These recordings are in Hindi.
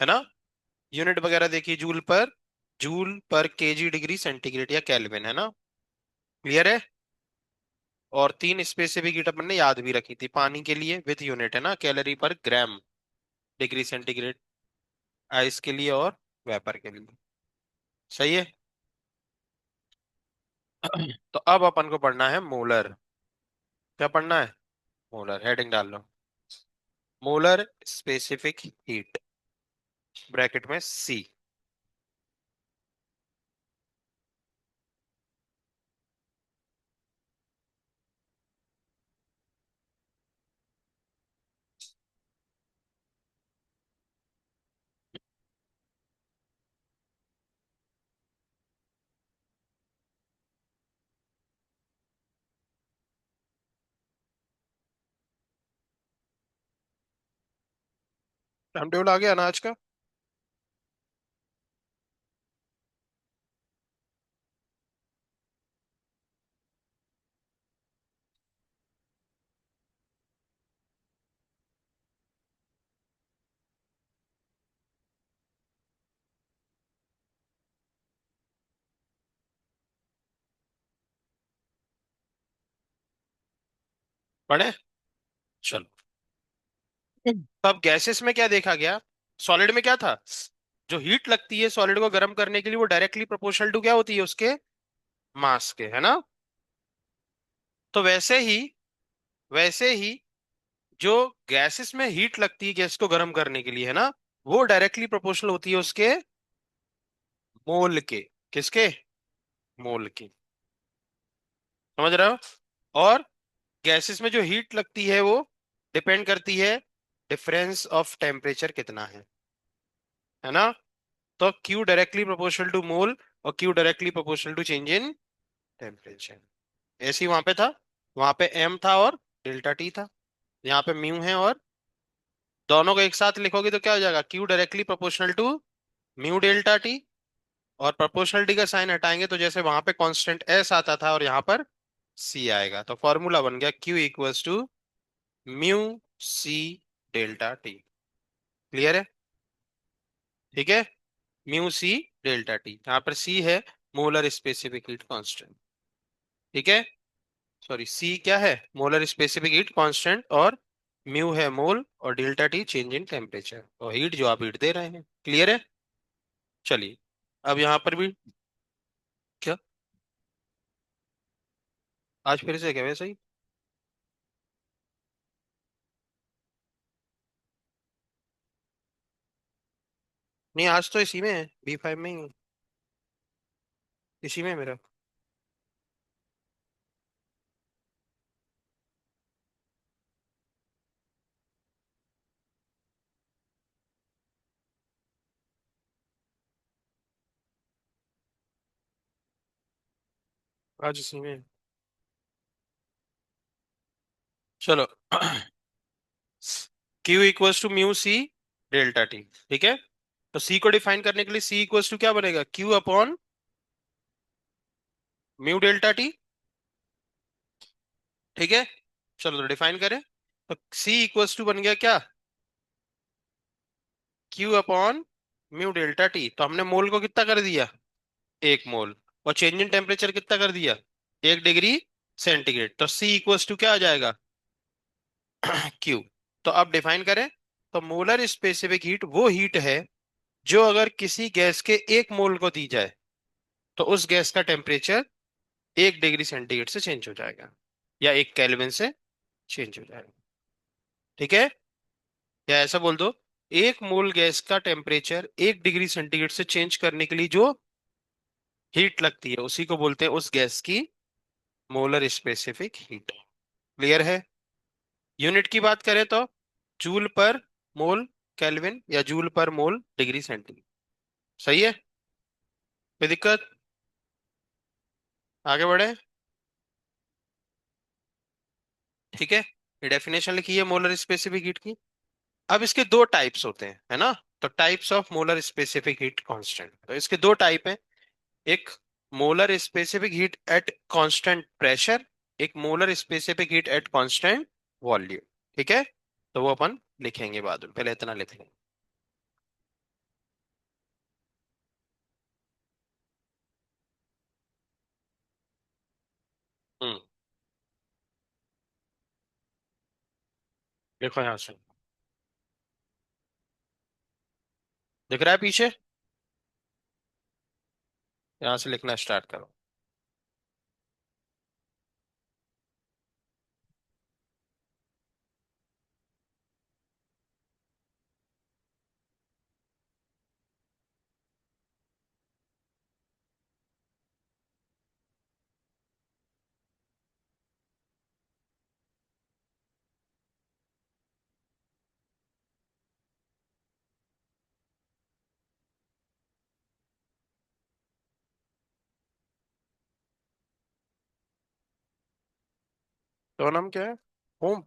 है ना। यूनिट वगैरह देखिए, जूल पर केजी डिग्री सेंटीग्रेड या केल्विन, है ना। क्लियर है। और तीन स्पेसिफिक हीट अपन ने याद भी रखी थी पानी के लिए विथ यूनिट, है ना, कैलोरी पर ग्राम डिग्री सेंटीग्रेड, आइस के लिए और वेपर के लिए। सही है। तो अब अपन को पढ़ना है मोलर। क्या पढ़ना है? मोलर। हेडिंग डाल लो, मोलर स्पेसिफिक हीट, ब्रैकेट में सी। टाइम टेबल आ गया ना आज का? पढ़े? चलो। तो अब गैसेस में क्या देखा गया? सॉलिड में क्या था? जो हीट लगती है सॉलिड को गर्म करने के लिए वो डायरेक्टली प्रोपोर्शनल टू क्या होती है, उसके मास के, है ना। तो वैसे ही जो गैसेस में हीट लगती है गैस को गर्म करने के लिए, है ना, वो डायरेक्टली प्रोपोर्शनल होती है उसके मोल के। किसके? मोल के। समझ रहे हो। और गैसेस में जो हीट लगती है वो डिपेंड करती है डिफरेंस ऑफ टेम्परेचर कितना है ना। तो Q directly proportional to mole और Q directly proportional to change in temperature. ऐसे ही वहां पे था, वहां पे M था और डेल्टा T था, यहाँ पे म्यू है। और दोनों को एक साथ लिखोगे तो क्या हो जाएगा? Q directly proportional to mu delta T। और प्रोपोर्शनलिटी का साइन हटाएंगे तो जैसे वहां पे कांस्टेंट S आता था और यहाँ पर C आएगा, तो फॉर्मूला बन गया Q equals to mu C delta T। Clear है? ठीक है। म्यू C डेल्टा T, यहाँ पर C है मोलर स्पेसिफिक हीट कांस्टेंट। ठीक है। सॉरी, सी क्या है? Molar specific heat constant. और म्यू है मोल और delta T change in temperature और हीट जो आप हीट दे रहे हैं। क्लियर है। चलिए, अब यहां पर भी क्या, आज फिर से क्या वैसे ही? नहीं, आज तो इसी में है, B5 में ही है, इसी में है मेरा। आज इसी में है। चलो। Q equals to mu C delta T. ठीक है। तो C को डिफाइन करने के लिए C इक्वल्स टू क्या बनेगा? Q upon mu delta T. ठीक है। चलो तो डिफाइन करें। तो C इक्वल्स टू बन गया क्या? Q upon mu delta T. तो हमने मोल को कितना कर दिया? 1 मोल। और चेंज इन टेम्परेचर कितना कर दिया? 1 डिग्री सेंटीग्रेड। तो C इक्वल्स टू क्या आ जाएगा? Q। तो अब डिफाइन करें। तो मोलर स्पेसिफिक हीट वो हीट है जो अगर किसी गैस के 1 मोल को दी जाए तो उस गैस का टेम्परेचर 1 डिग्री सेंटीग्रेड से चेंज हो जाएगा या 1 केल्विन से चेंज हो जाएगा। ठीक है। या ऐसा बोल दो, 1 मोल गैस का टेम्परेचर 1 डिग्री सेंटीग्रेड से चेंज करने के लिए जो हीट लगती है उसी को बोलते हैं उस गैस की मोलर स्पेसिफिक हीट। क्लियर है। यूनिट की बात करें तो जूल पर मोल केल्विन या जूल पर मोल डिग्री सेंटीग्रेड। सही है। कोई दिक्कत? आगे बढ़े। ठीक है। ये डेफिनेशन लिखी है मोलर स्पेसिफिक हीट की। अब इसके दो टाइप्स होते हैं, है ना। तो types of molar specific heat constant, तो इसके दो टाइप हैं। एक molar specific heat at constant pressure, एक molar specific heat at constant volume. ठीक है। तो वो अपन लिखेंगे बाद में, पहले इतना लिख लेंगे। देखो यहाँ से, दिख रहा है पीछे? यहाँ से लिखना स्टार्ट करो। तो नाम क्या है? होम।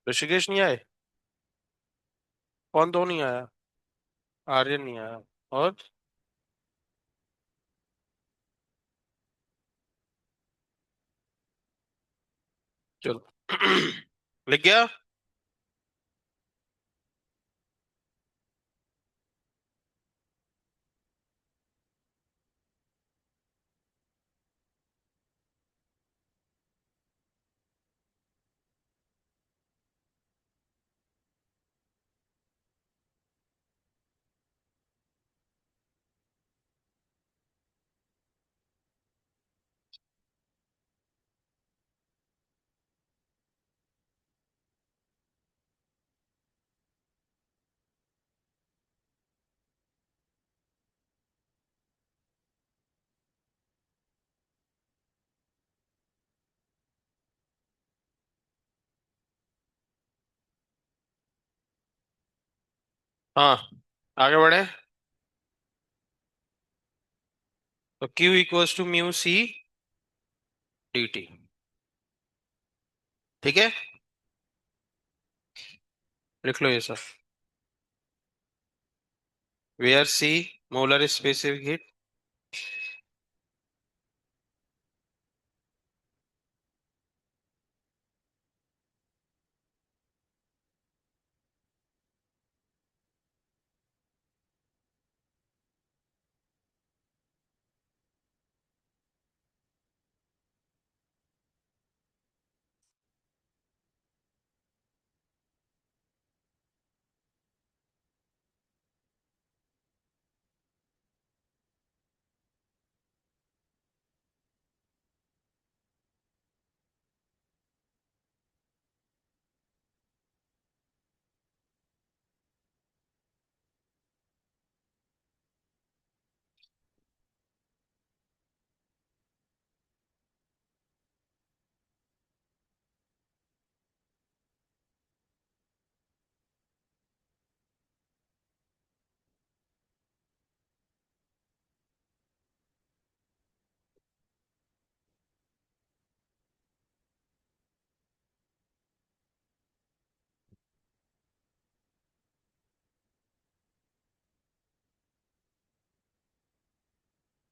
ऋषिकेश नहीं आए? कौन दो नहीं आया? आर्यन नहीं आया। और चलो। लिख गया। हाँ, आगे बढ़े। तो Q equals to mu C D T. ठीक है, लिख लो ये सब। Where C molar specific heat.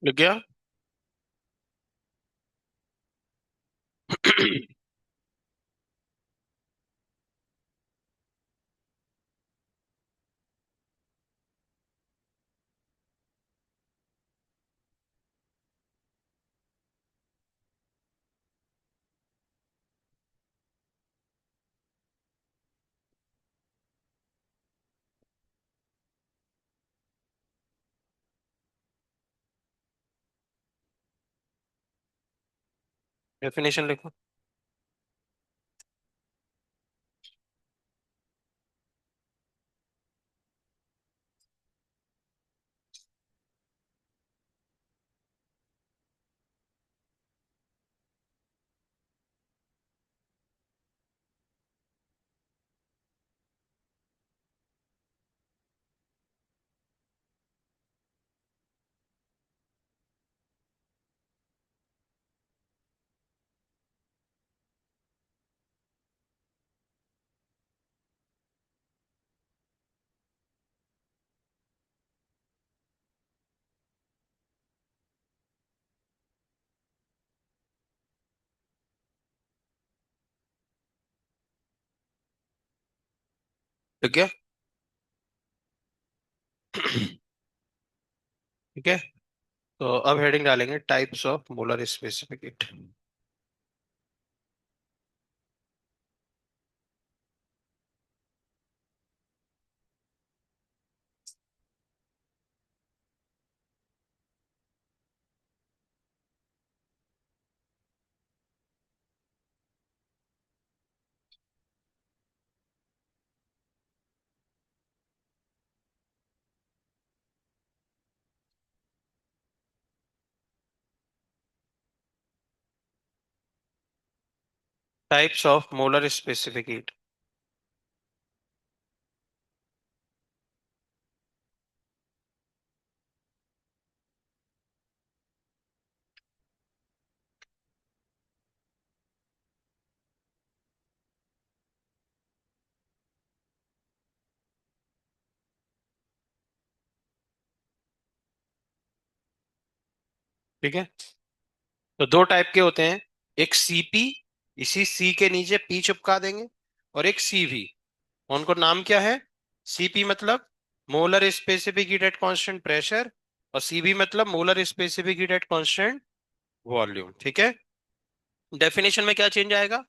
लिख गया। डेफिनेशन लिखो। ठीक है। ठीक है। तो अब हेडिंग डालेंगे types of molar specific heat. Types of molar specific heat. ठीक है। तो दो टाइप के होते हैं, एक सीपी, इसी सी के नीचे पी चिपका देंगे, और एक सीवी। उनको नाम क्या है? सीपी मतलब molar specific heat at constant pressure, और सीवी मतलब molar specific heat at constant volume. ठीक है। डेफिनेशन में क्या चेंज आएगा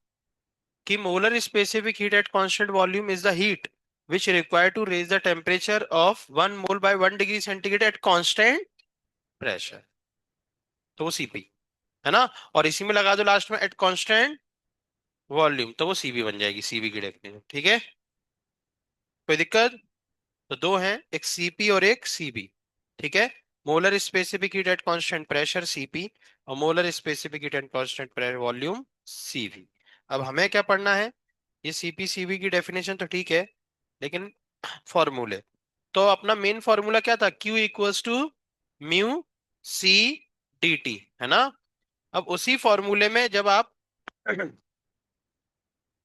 कि molar specific heat at constant volume is the heat which require to raise the temperature of 1 mole by 1 degree centigrade at constant pressure। तो वो सीपी है ना। और इसी में लगा दो लास्ट में एट कांस्टेंट वॉल्यूम, तो वो सीवी बन जाएगी, सीवी की डेफिनेशन। ठीक है। कोई दिक्कत? तो दो हैं, एक सीपी और एक सीबी। ठीक है। Molar specific heat at constant pressure CP, और molar specific heat at constant volume CV. अब हमें क्या पढ़ना है? ये सीपी सीवी की डेफिनेशन तो ठीक है, लेकिन फॉर्मूले। तो अपना मेन फॉर्मूला क्या था? Q equals to mu C D T, है ना। अब उसी फॉर्मूले में जब आप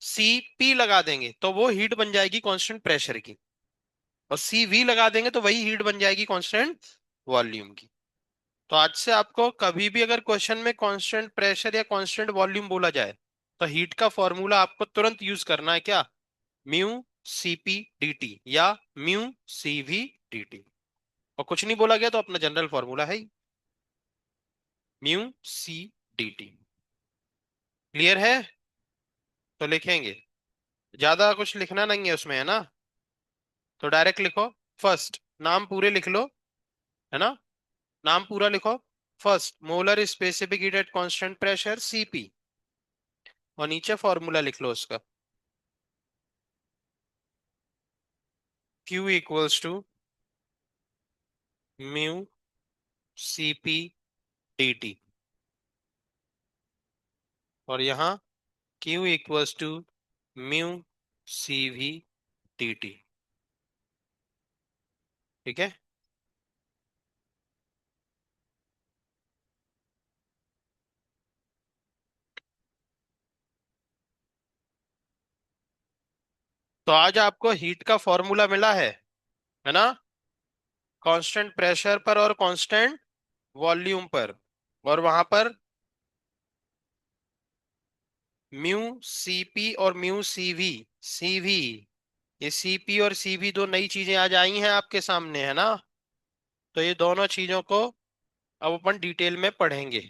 सी पी लगा देंगे तो वो हीट बन जाएगी कांस्टेंट प्रेशर की, और सी वी लगा देंगे तो वही हीट बन जाएगी कांस्टेंट वॉल्यूम की। तो आज से आपको कभी भी अगर क्वेश्चन में कांस्टेंट प्रेशर या कांस्टेंट वॉल्यूम बोला जाए, तो हीट का फॉर्मूला आपको तुरंत यूज करना है, क्या? Mu C P D T या mu C V D T. और कुछ नहीं बोला गया तो अपना जनरल फॉर्मूला है ही, mu C D T. Clear है? तो लिखेंगे, ज्यादा कुछ लिखना नहीं है उसमें, है ना। तो डायरेक्ट लिखो, फर्स्ट नाम पूरे लिख लो, है ना। नाम पूरा लिखो। First molar specific heat at constant pressure CP, और नीचे फॉर्मूला लिख लो उसका, Q equals to mu C P D T, और यहाँ Q equals to mu C V D T. ठीक है। तो आज आपको हीट का फॉर्मूला मिला है ना, कांस्टेंट प्रेशर पर और कांस्टेंट वॉल्यूम पर, और वहां पर म्यू सीपी और म्यू सीवी, सीवी, ये सीपी और सीवी दो नई चीजें आज आई हैं आपके सामने, है ना। तो ये दोनों चीजों को अब अपन डिटेल में पढ़ेंगे।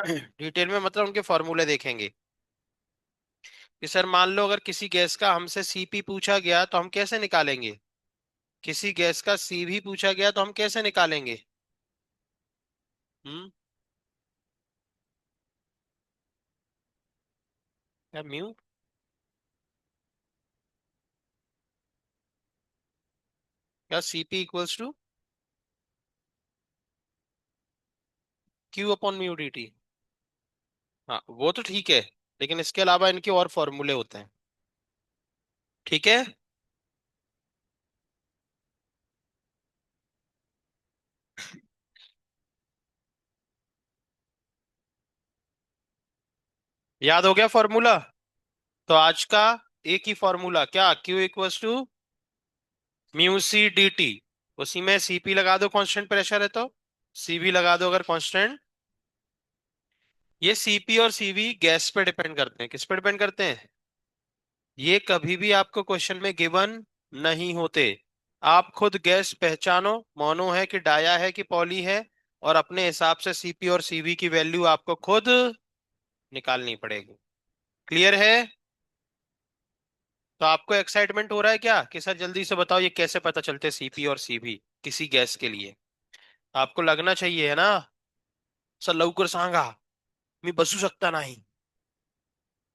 डिटेल में मतलब उनके फॉर्मूले देखेंगे कि सर मान लो अगर किसी गैस का हमसे सीपी पूछा गया तो हम कैसे निकालेंगे, किसी गैस का सीवी पूछा गया तो हम कैसे निकालेंगे। हम्म। क्या म्यू? क्या CP equals to Q upon mu D T? हाँ वो तो ठीक है, लेकिन इसके अलावा इनके और फॉर्मूले होते हैं। ठीक है। याद हो गया फॉर्मूला? तो आज का एक ही फॉर्मूला, क्या? Q equals to mu C D T, उसी में सीपी लगा दो कांस्टेंट प्रेशर है तो सीवी लगा दो अगर कांस्टेंट। ये सीपी और सीवी गैस पे डिपेंड करते हैं, किस पे डिपेंड करते हैं? ये कभी भी आपको क्वेश्चन में गिवन नहीं होते। आप खुद गैस पहचानो, मोनो है कि डाया है कि पॉली है, और अपने हिसाब से सीपी और सीवी की वैल्यू आपको खुद निकालनी पड़ेगी। क्लियर है? तो आपको एक्साइटमेंट हो रहा है क्या कि सर जल्दी से बताओ ये कैसे पता चलते सीपी और सीवी किसी गैस के लिए? आपको लगना चाहिए है ना, सर लवकर सांगा, मी बसू शकता नाही।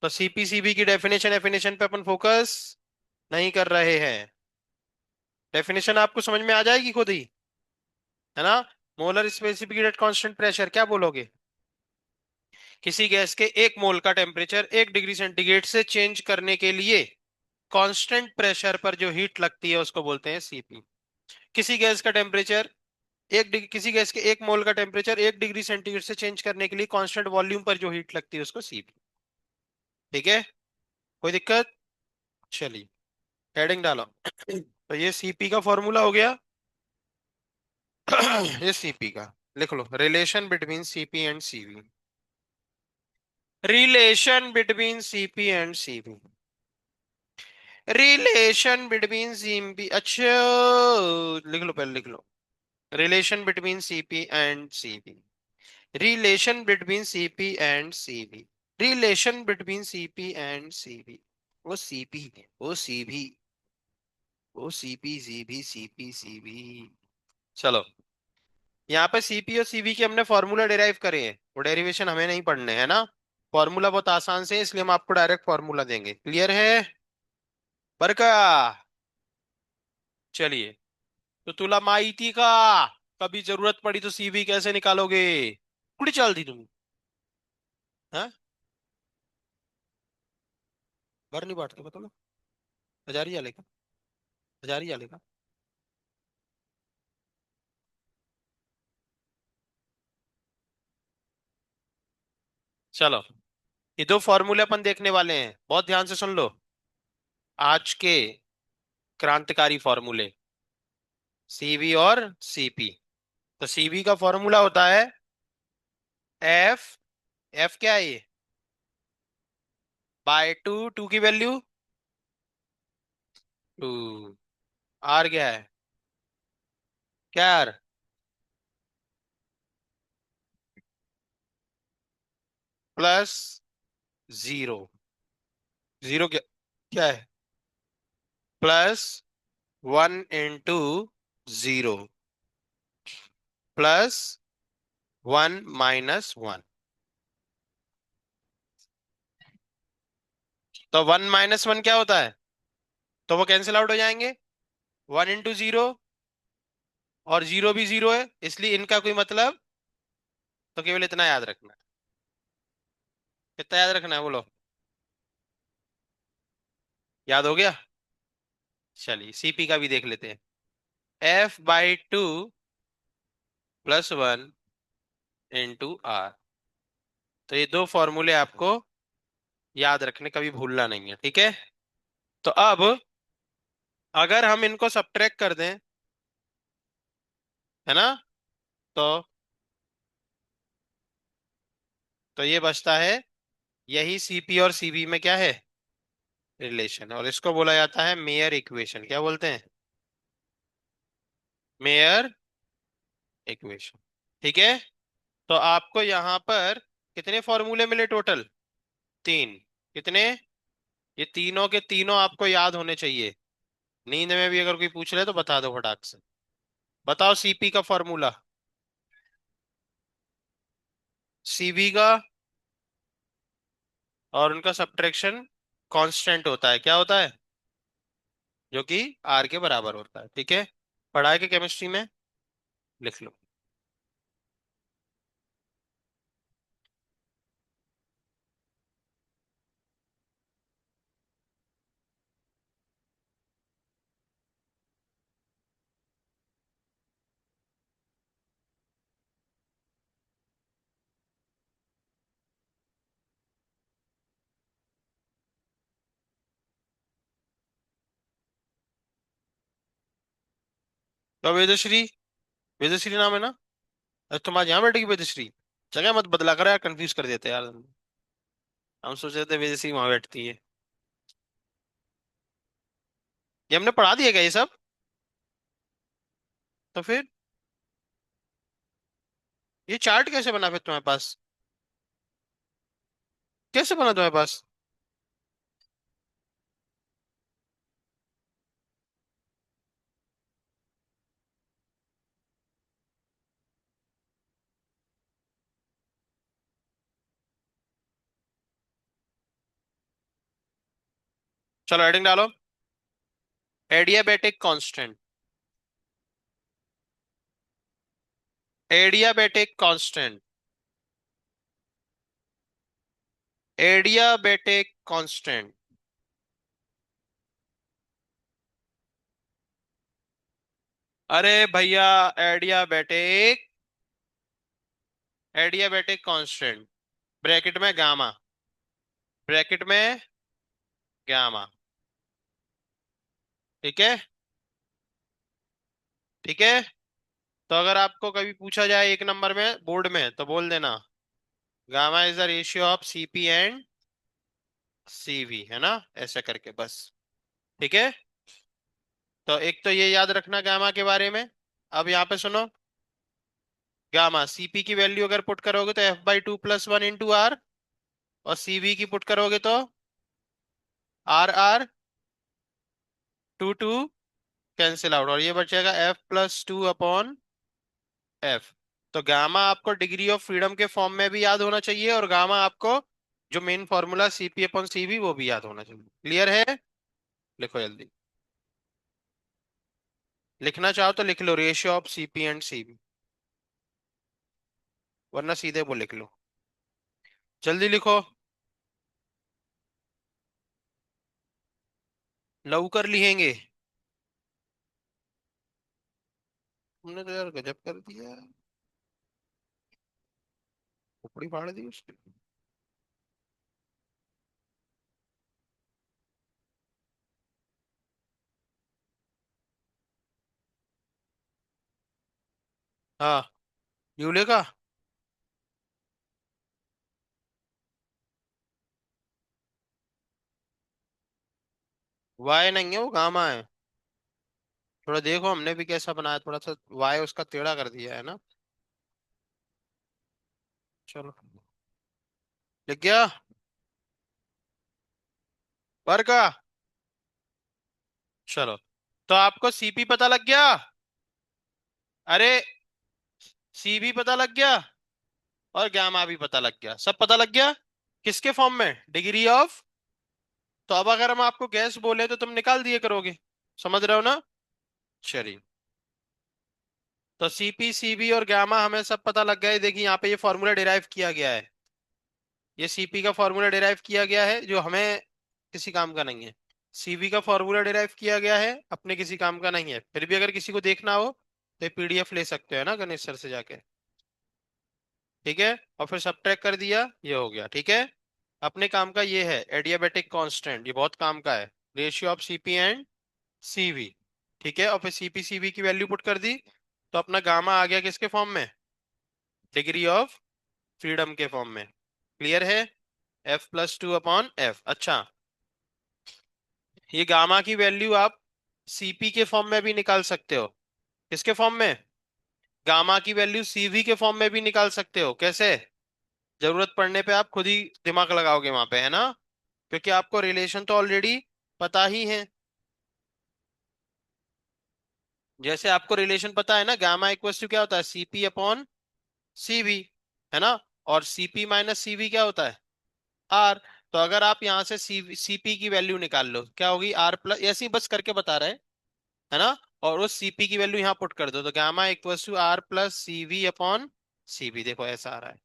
तो सीपी सीवी की डेफिनेशन डेफिनेशन पे अपन फोकस नहीं कर रहे हैं। डेफिनेशन आपको समझ में आ जाएगी खुद ही, है ना? Molar specific heat at constant pressure क्या बोलोगे? किसी गैस के 1 मोल का टेम्परेचर 1 डिग्री सेंटीग्रेड से चेंज करने के लिए कांस्टेंट प्रेशर पर जो हीट लगती है उसको बोलते हैं सीपी। किसी गैस का टेम्परेचर किसी गैस के 1 मोल का टेम्परेचर 1 डिग्री सेंटीग्रेड से चेंज करने के लिए कांस्टेंट वॉल्यूम पर जो हीट लगती है उसको सीपी। ठीक है? कोई दिक्कत? चलिए, हेडिंग डालो। तो ये सीपी का फॉर्मूला हो गया। ये सीपी का लिख लो, relation between CP and CV. Relation between CP and CV. Relation between CP, अच्छा लिख लो, पहले लिख लो। Relation between CP and CV. Relation between CP and CV. Relation between CP and CV. वो सीपी, वो सीवी, वो सीपी सीवी सीपी सीवी। चलो, यहाँ पे सीपी और सीवी के हमने फॉर्मूला डिराइव करे हैं, वो डेरिवेशन हमें नहीं पढ़ने है ना। फॉर्मूला बहुत आसान से है, इसलिए हम आपको डायरेक्ट फॉर्मूला देंगे। क्लियर है? बरका? चलिए, तो तुला माहिती का, कभी जरूरत पड़ी तो सीवी कैसे निकालोगे? कुड़ी चल दी तुम? हाँ, घर नहीं बांटते पता ना, हजारी जाले का, हजारी जाले का। चलो, ये दो फॉर्मूले अपन देखने वाले हैं, बहुत ध्यान से सुन लो। आज के क्रांतिकारी फॉर्मूले, सीवी और सीपी। तो सीवी का फॉर्मूला होता है एफ, एफ क्या है ये? बाय टू, टू की वैल्यू टू। आर क्या है? क्या आर? Plus zero. जीरो क्या, क्या है? Plus 1 into 0 plus 1 - 1। तो 1 - 1 क्या होता है? तो वो कैंसिल आउट हो जाएंगे। 1 into 0, और जीरो भी जीरो है, इसलिए इनका कोई मतलब। तो केवल इतना याद रखना है। कितना याद रखना है बोलो? याद हो गया? चलिए, सीपी का भी देख लेते हैं। F/2 + 1 × R। तो ये दो फॉर्मूले आपको याद रखने, कभी भूलना नहीं है, ठीक है? तो अब अगर हम इनको सब्ट्रैक्ट कर दें, है ना, तो ये बचता है, यही सीपी और सीवी में क्या है? रिलेशन। और इसको बोला जाता है मेयर इक्वेशन। क्या बोलते हैं? Mayor equation. ठीक है? तो आपको यहां पर कितने फॉर्मूले मिले टोटल? 3। कितने? ये तीनों के तीनों आपको याद होने चाहिए। नींद में भी अगर कोई पूछ ले तो बता दो फटाक से। बताओ सीपी का फॉर्मूला, सीवी का, और उनका सब्ट्रैक्शन कांस्टेंट होता है। क्या होता है? जो कि आर के बराबर होता है। ठीक है? पढ़ा है कि केमिस्ट्री में? लिख लो। तो वेदश्री, वेदश्री नाम है ना? अरे तुम्हारे यहाँ बैठेगी वेदश्री? जगह मत बदला कर यार, कंफ्यूज कर देते यार। हम सोच रहे थे वेदश्री वहां बैठती है। ये हमने पढ़ा दिया क्या ये सब? तो फिर ये चार्ट कैसे बना फिर तुम्हारे पास? कैसे बना तुम्हारे पास? चलो हेडिंग डालो। Adiabatic constant. Adiabatic constant. Adiabatic constant. अरे भैया, एडियाबेटिक, एडियाबेटिक कांस्टेंट, ब्रैकेट में गामा, ब्रैकेट में गामा। ठीक है। ठीक है। तो अगर आपको कभी पूछा जाए एक नंबर में बोर्ड में तो बोल देना, gamma is the ratio of CP and CV, है ना, ऐसा करके बस। ठीक है। तो एक तो ये याद रखना गामा के बारे में। अब यहाँ पे सुनो, गामा सीपी की वैल्यू अगर पुट करोगे तो F/2 + 1 × R, और सीवी की पुट करोगे तो R/2 कैंसिल आउट, और ये बचेगा F+2/F। तो गामा आपको डिग्री ऑफ फ्रीडम के फॉर्म में भी याद होना चाहिए, और गामा आपको जो मेन फॉर्मूला CP/CV वो भी याद होना चाहिए। क्लियर है? लिखो जल्दी। लिखना चाहो तो लिख लो, ratio of CP and CV, वरना सीधे वो लिख लो। जल्दी लिखो। लव कर लिखेंगे। तुमने तो यार गजब कर दिया, खोपड़ी फाड़ दी उसकी। हाँ, यूले का। वाई नहीं है, वो गामा है। थोड़ा देखो हमने भी कैसा बनाया, थोड़ा सा वाई उसका टेढ़ा कर दिया है ना। चलो, लिख गया। पर का। चलो, तो आपको सीपी पता लग गया। अरे, सीबी पता लग गया, और गामा भी पता लग गया, सब पता लग गया। किसके फॉर्म में? Degree of. तो अब अगर हम आपको गैस बोले तो तुम निकाल दिए करोगे। समझ रहे हो ना? चलिए। तो सीपी सीबी और गामा हमें सब पता लग गया है। देखिए यहाँ पे ये फॉर्मूला डिराइव किया गया है। ये सीपी का फॉर्मूला डिराइव किया गया है जो हमें किसी काम का नहीं है। सीवी का फॉर्मूला डिराइव किया गया है, अपने किसी काम का नहीं है। फिर भी अगर किसी को देखना हो तो ये पीडीएफ ले सकते हो ना गणेश सर से जाके। ठीक है। और फिर सब्ट्रैक्ट कर दिया, ये हो गया। ठीक है। अपने काम का ये है एडियाबेटिक कांस्टेंट, ये बहुत काम का है। Ratio of CP and CV. ठीक है। और फिर सीपी सीवी की वैल्यू पुट कर दी, तो अपना गामा आ गया किसके फॉर्म में? डिग्री ऑफ फ्रीडम के फॉर्म में। क्लियर है? F+2/F। अच्छा, ये गामा की वैल्यू आप सीपी के फॉर्म में भी निकाल सकते हो। किसके फॉर्म में? गामा की वैल्यू सीवी के फॉर्म में भी निकाल सकते हो। कैसे? जरूरत पड़ने पे आप खुद ही दिमाग लगाओगे वहां पे, है ना, क्योंकि आपको रिलेशन तो ऑलरेडी पता ही है। जैसे आपको रिलेशन पता है ना, गामा इक्वल टू क्या होता है? CP/CV, है ना। और CP - CV क्या होता है? R। तो अगर आप यहाँ से CP की वैल्यू निकाल लो, क्या होगी? R+, ऐसे ही बस करके बता रहे हैं, है ना। और उस सीपी की वैल्यू यहाँ पुट कर दो, तो गामा इक्वल टू R+CV/CV, देखो ऐसा आ रहा है।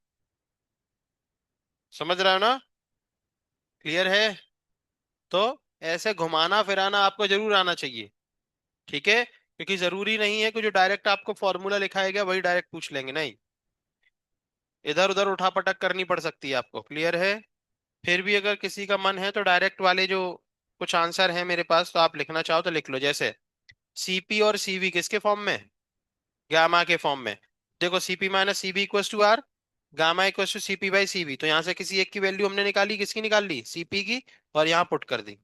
समझ रहे हो ना? क्लियर है? तो ऐसे घुमाना फिराना आपको जरूर आना चाहिए। ठीक है, क्योंकि जरूरी नहीं है कि जो डायरेक्ट आपको फॉर्मूला लिखाया गया वही डायरेक्ट पूछ लेंगे, नहीं। इधर उधर उठापटक करनी पड़ सकती है आपको। क्लियर है? फिर भी अगर किसी का मन है तो डायरेक्ट वाले जो कुछ आंसर है मेरे पास, तो आप लिखना चाहो तो लिख लो। जैसे सीपी और सीवी किसके फॉर्म में? गामा के फॉर्म में। देखो, CP - CV = R, gamma equal to CP/CV। तो यहां से किसी एक की वैल्यू हमने निकाली, किसकी निकाल ली? सीपी की, और यहाँ पुट कर दी,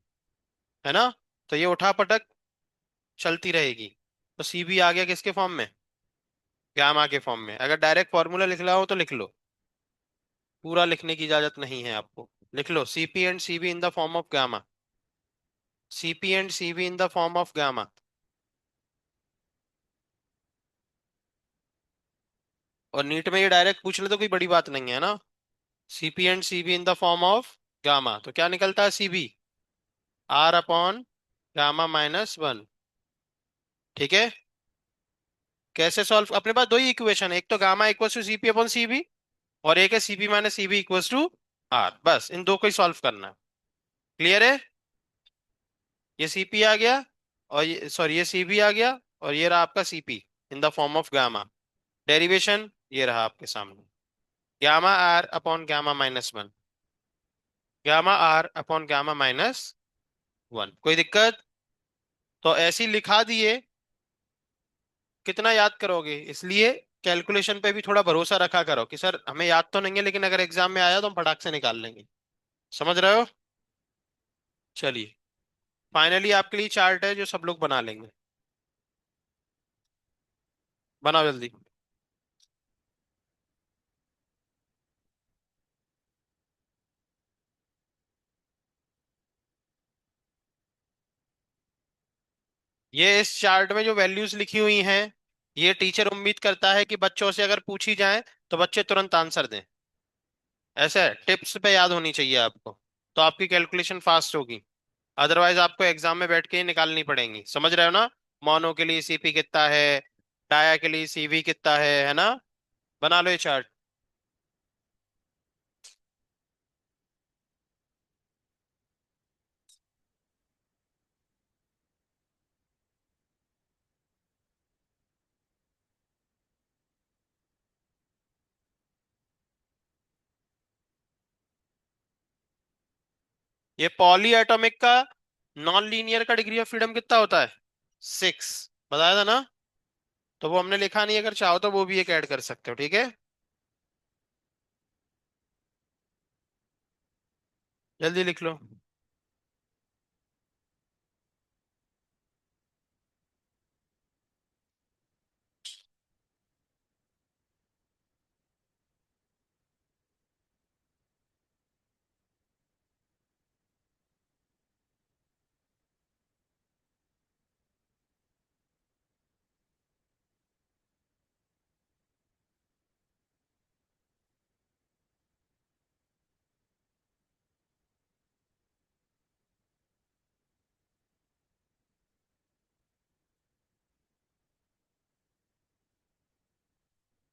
है ना। तो ये उठा पटक चलती रहेगी। तो सी बी आ गया किसके फॉर्म में? गामा के फॉर्म में। अगर डायरेक्ट फॉर्मूला लिखना हो तो लिख लो, पूरा लिखने की इजाजत नहीं है आपको। लिख लो C P and C B in the form of gamma. C P and C B in the form of gamma. और नीट में ये डायरेक्ट पूछ ले तो कोई बड़ी बात नहीं है ना। C P and C B in the form of gamma, तो क्या निकलता है? C B R upon gamma minus one. ठीक है। कैसे सॉल्व? अपने पास दो ही इक्वेशन है, एक तो gamma equal to C P upon C B, और एक है C P minus C B equal to R. बस इन दो को ही सॉल्व करना है। क्लियर है? ये सी पी आ गया, और ये सॉरी ये सी बी आ गया, और ये रहा आपका C P in the form of gamma. Derivation ये रहा आपके सामने, gamma R upon gamma minus one. Gamma R upon gamma minus one. कोई दिक्कत? तो ऐसे ही लिखा दिए। कितना याद करोगे, इसलिए कैलकुलेशन पे भी थोड़ा भरोसा रखा करो कि सर हमें याद तो नहीं है, लेकिन अगर एग्जाम में आया तो हम फटाक से निकाल लेंगे। समझ रहे हो? चलिए, फाइनली आपके लिए चार्ट है जो सब लोग बना लेंगे। बनाओ जल्दी। ये इस चार्ट में जो वैल्यूज लिखी हुई हैं, ये टीचर उम्मीद करता है कि बच्चों से अगर पूछी जाए तो बच्चे तुरंत आंसर दें। ऐसा है, टिप्स पे याद होनी चाहिए आपको, तो आपकी कैलकुलेशन फास्ट होगी। अदरवाइज आपको एग्जाम में बैठ के ही निकालनी पड़ेंगी। समझ रहे हो ना? मोनो के लिए सीपी कितना है, डाया के लिए सीवी कितना है ना? बना लो ये चार्ट। ये पॉली एटॉमिक का नॉन लीनियर का डिग्री ऑफ फ्रीडम कितना होता है? सिक्स। बताया था ना? तो वो हमने लिखा नहीं, अगर चाहो तो वो भी एक ऐड कर सकते हो। ठीक है, जल्दी लिख लो।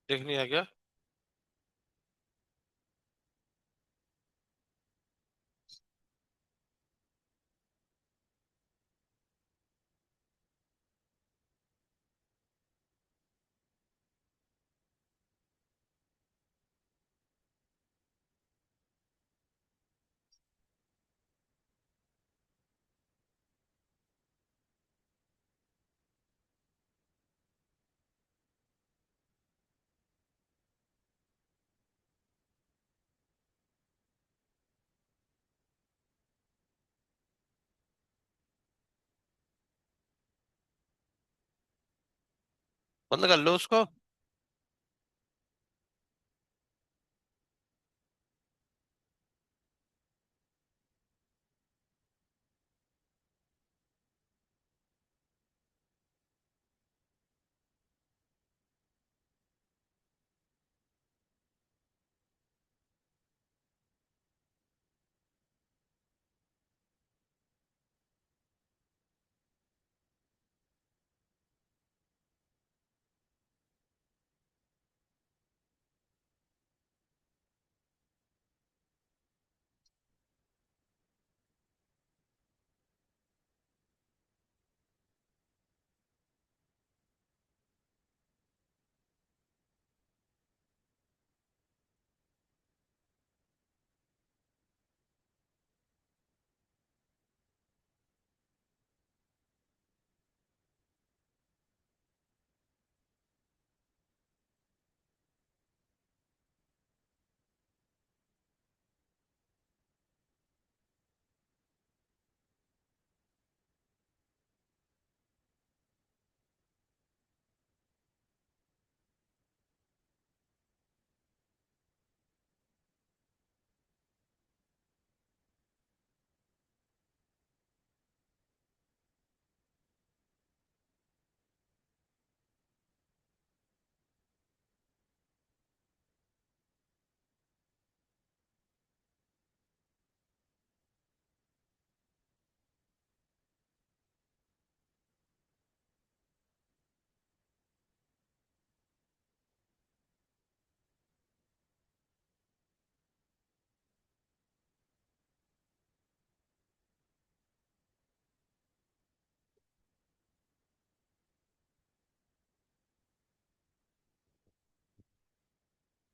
लिख नहीं आ गया? बंद कर लो उसको।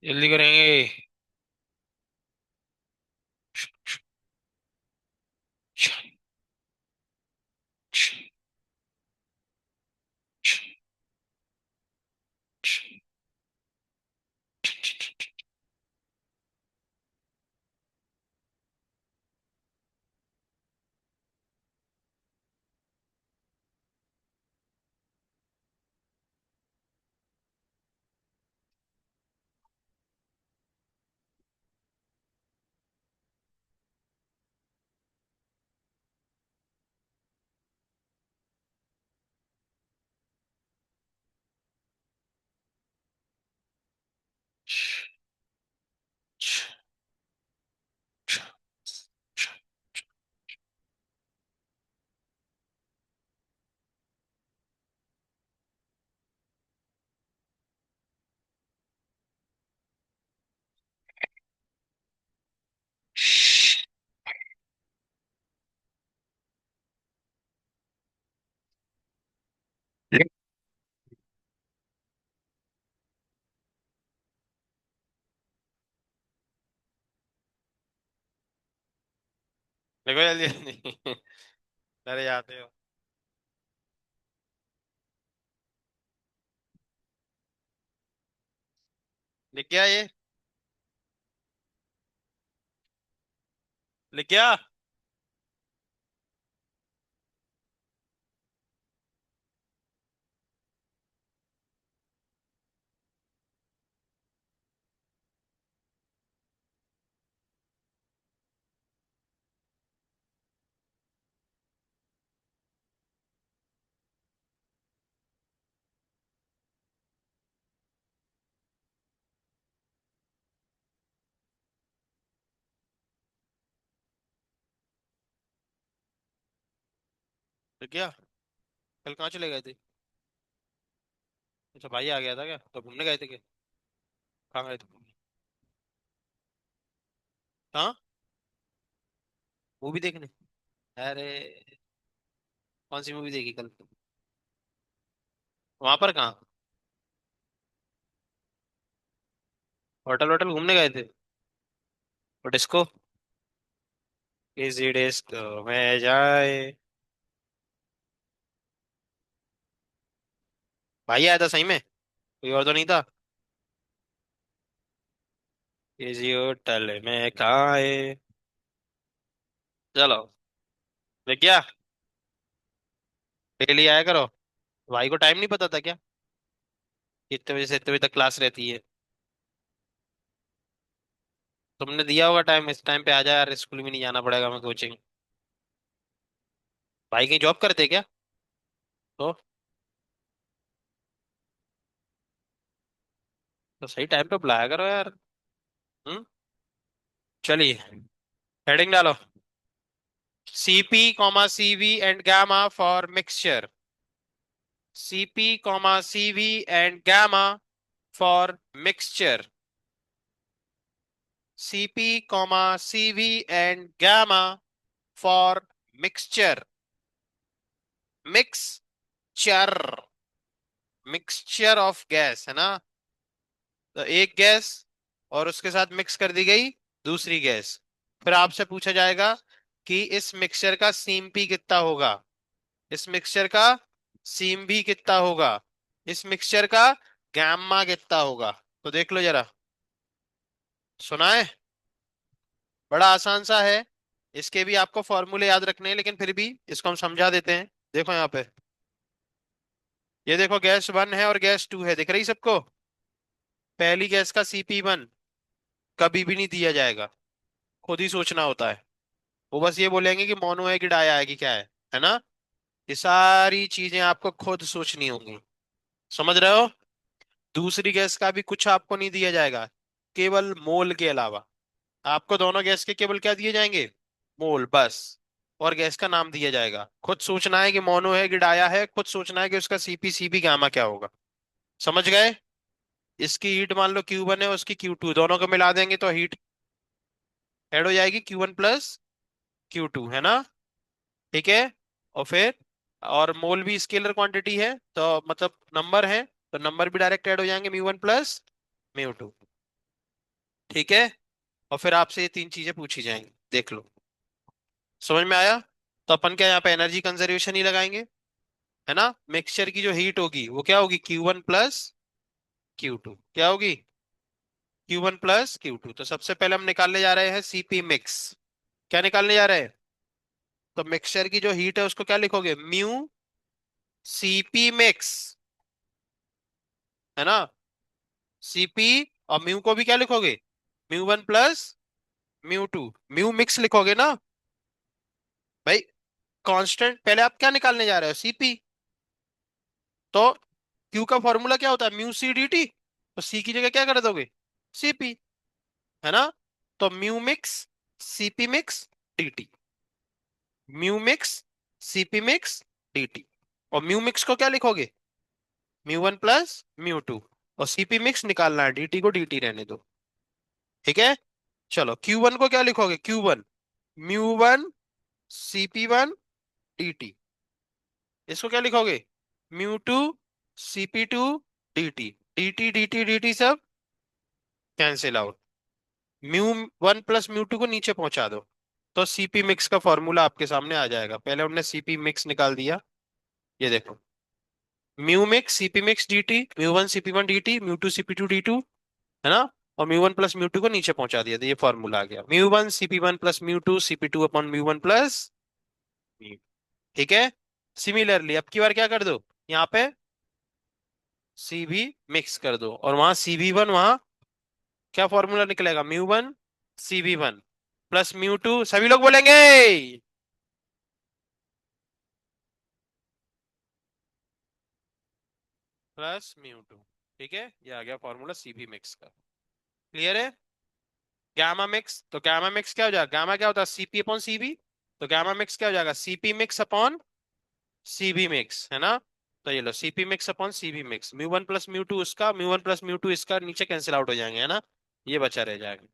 जल्दी करेंगे। देखो जल्दी जल्दी। अरे जाते हो। लिख गया ये? लिख गया? लिख गया? कल कहाँ चले गए थे? अच्छा, भाई आ गया था क्या? तो घूमने गए थे क्या? कहाँ गए थे? हाँ। मूवी देखने? अरे, कौन सी मूवी देखी कल? वहां पर कहाँ? होटल होटल घूमने गए थे? और डिस्को? इसी डिस्को में जाए। भाई आया था सही में? कोई और तो नहीं था? इसी होटल में खाए। चलो। देख गया? डेली आया करो। भाई को टाइम नहीं पता था क्या? इतने बजे से इतने बजे तक क्लास रहती है। तुमने दिया होगा टाइम, इस टाइम पे आ जा यार, स्कूल भी नहीं जाना पड़ेगा, मैं कोचिंग। भाई कहीं जॉब करते क्या? तो सही टाइम पे बुलाया करो यार। हम्म। चलिए, हेडिंग डालो। CP comma CV and gamma for mixture. CP comma CV and gamma for mixture. CP comma CV and gamma for mixture. Mixture. Mixture of gas है ना? तो एक गैस और उसके साथ मिक्स कर दी गई दूसरी गैस। फिर आपसे पूछा जाएगा कि इस मिक्सचर का सीएमपी कितना होगा। इस मिक्सचर का सीम भी कितना होगा। इस मिक्सचर का गामा कितना होगा। तो देख लो जरा। सुना है? बड़ा आसान सा है। इसके भी आपको फॉर्मूले याद रखने हैं, लेकिन फिर भी इसको हम समझा देते हैं। देखो यहाँ पे, ये देखो गैस वन है और गैस टू है, दिख रही सबको? पहली गैस का CP1 कभी भी नहीं दिया जाएगा, खुद ही सोचना होता है। वो बस ये बोलेंगे कि मोनो है कि डाया है कि क्या है ना? ये सारी चीजें आपको खुद सोचनी होंगी। समझ रहे हो? दूसरी गैस का भी कुछ आपको नहीं दिया जाएगा, केवल मोल के अलावा। आपको दोनों गैस के केवल क्या दिए जाएंगे? मोल बस। और गैस का नाम दिया जाएगा, खुद सोचना है कि मोनो है कि डाया है, खुद सोचना है कि उसका CP गामा क्या होगा। समझ गए? इसकी हीट मान लो Q1 है, उसकी Q2, दोनों को मिला देंगे तो हीट ऐड हो जाएगी Q1 + Q2, है ना? ठीक है। और फिर, और मोल भी स्केलर क्वांटिटी है तो मतलब नंबर है, तो नंबर भी डायरेक्ट ऐड हो जाएंगे, μ1 + μ2। ठीक है। और फिर आपसे ये तीन चीजें पूछी जाएंगी, देख लो। समझ में आया? तो अपन क्या यहाँ पे एनर्जी कंजर्वेशन ही लगाएंगे, है ना। मिक्सचर की जो हीट होगी वो क्या होगी, Q1 प्लस Q2, क्या होगी, Q1 प्लस Q2। तो सबसे पहले हम निकालने जा रहे हैं सीपी मिक्स। क्या निकालने जा रहे हैं? तो मिक्सचर की जो हीट है उसको क्या लिखोगे, म्यू सीपी मिक्स, है ना। सीपी, और म्यू को भी क्या लिखोगे, mu 1 plus mu 2। Mu mix लिखोगे ना भाई। कांस्टेंट, पहले आप क्या निकालने जा रहे हो, सीपी। तो क्यू का फॉर्मूला क्या होता है, म्यू सी डी टी। तो सी की जगह क्या कर दोगे, सीपी, है ना। तो mu mix CP mix dt, mu mix CP mix dt। और म्यू मिक्स को क्या लिखोगे, म्यू 1 प्लस म्यू 2। और सीपी मिक्स निकालना है, dt को dt रहने दो। ठीक है। चलो Q1 को क्या लिखोगे, Q1 म्यू 1 CP1 dt। इसको क्या लिखोगे, mu 2 CP2 dt। dt dt dt सब cancel out. Mu 1 plus mu 2 को नीचे पहुंचा दो, तो सीपी मिक्स का फॉर्मूला आपके सामने आ जाएगा। पहले हमने सीपी मिक्स निकाल दिया, ये देखो, mu mix CP mix dt, mu 1 CP1 dt, mu 2 CP2 d2, है ना। और म्यू 1 प्लस म्यू 2 को नीचे पहुंचा दिया, तो ये फॉर्मूला आ गया, mu 1 CP1 plus mu 2 CP2 upon mu 1 plus mu. ठीक है। सिमिलरली अब की बार क्या कर दो, यहाँ पे सी भी मिक्स कर दो, और वहां CB1, वहां क्या फॉर्मूला निकलेगा, म्यू 1 CB1 प्लस म्यू 2, सभी लोग बोलेंगे प्लस म्यू 2। ठीक है, ये आ गया फॉर्मूला सीबी मिक्स का। क्लियर है। गामा मिक्स, तो गामा मिक्स क्या हो जाएगा, गामा क्या होता है, सीपी अपॉन सीबी। तो गामा मिक्स क्या हो जाएगा, CP mix upon CV mix, है ना। तो ये लो, CP mix upon CV mix, mu 1 plus mu 2 उसका, म्यू 1 प्लस म्यू 2 इसका, नीचे कैंसिल आउट हो जाएंगे, है ना। ये बचा रह जाएगा।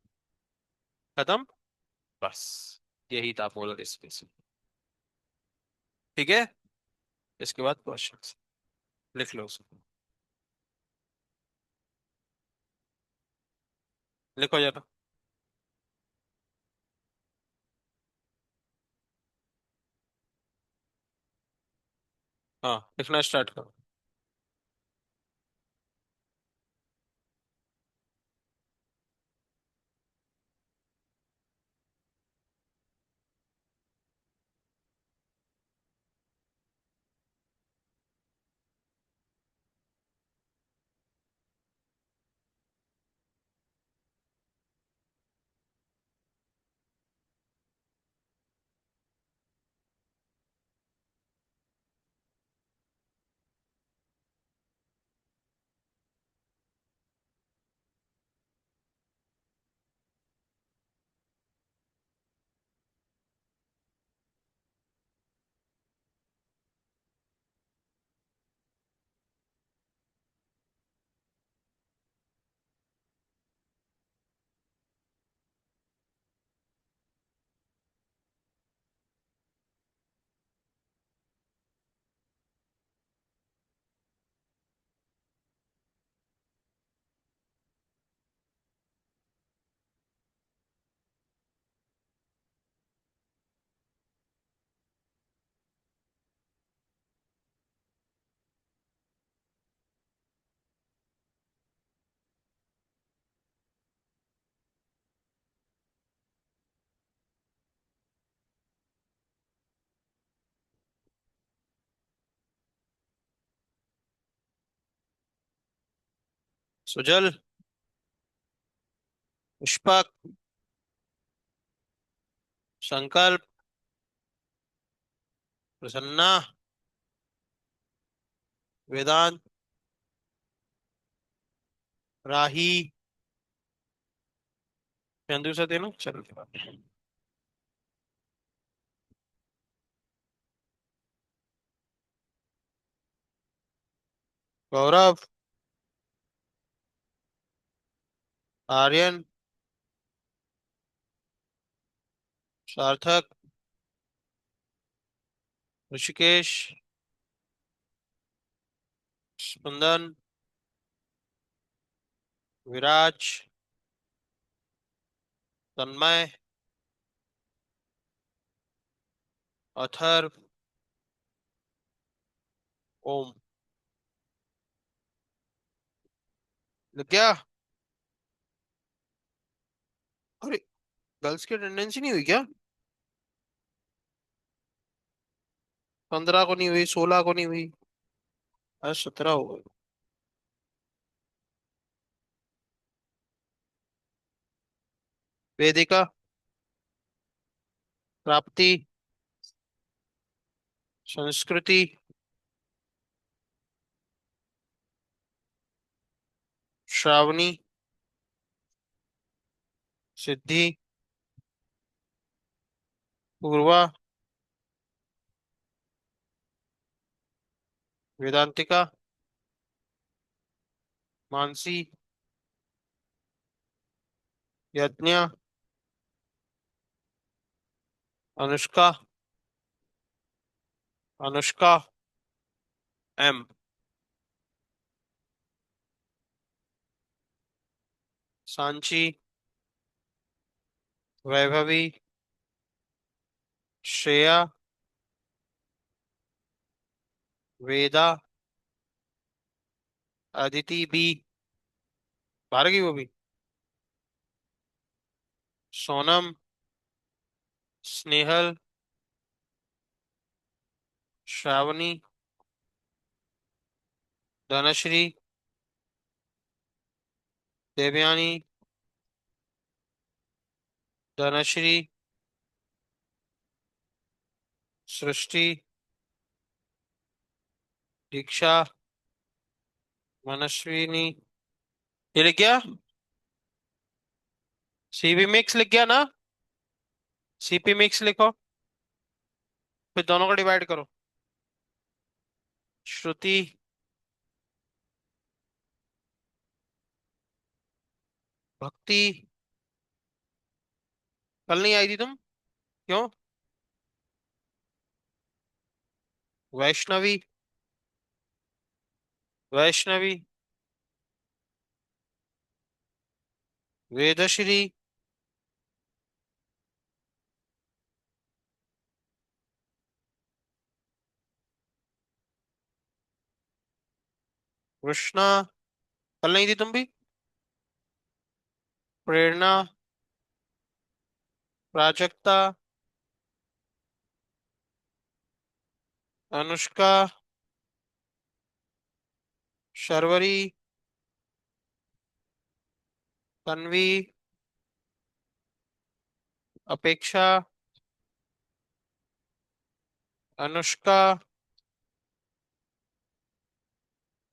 खत्म। बस यही था पोलर स्पेस। ठीक है। इसके बाद क्वेश्चन लिख लो उसको, लिखो जरा। हाँ, लिखना स्टार्ट करो। सुजल, पुष्पक, संकल्प, प्रसन्ना, वेदांत, राही, चंदू से देना चल। गौरव, आर्यन, सार्थक, ऋषिकेश, स्पंदन, विराज, तन्मय, अथर्व, ओम। लग गया। अरे, गर्ल्स की अटेंडेंस ही नहीं हुई क्या? 15 को नहीं हुई, 16 को नहीं हुई, आज 17 हो गई। वेदिका, प्राप्ति, संस्कृति, श्रावणी, सिद्धि, पूर्वा, वेदांतिका, मानसी, यज्ञ, अनुष्का, अनुष्का, एम, सांची, वैभवी, श्रेया, वेदा, अदिति बी, बाहर गई वो भी, सोनम, स्नेहल, श्रावणी, धनश्री, देवयानी, धनश्री, सृष्टि, दीक्षा, मनस्विनी। ये लिख गया? सीबी मिक्स लिख गया ना? सीपी मिक्स लिखो, फिर दोनों को डिवाइड करो। श्रुति, भक्ति, कल नहीं आई थी तुम? क्यों? वैष्णवी, वैष्णवी, वेदश्री, कृष्णा, कल नहीं थी तुम भी? प्रेरणा, प्राजक्ता, अनुष्का, शर्वरी, तन्वी, अपेक्षा, अनुष्का,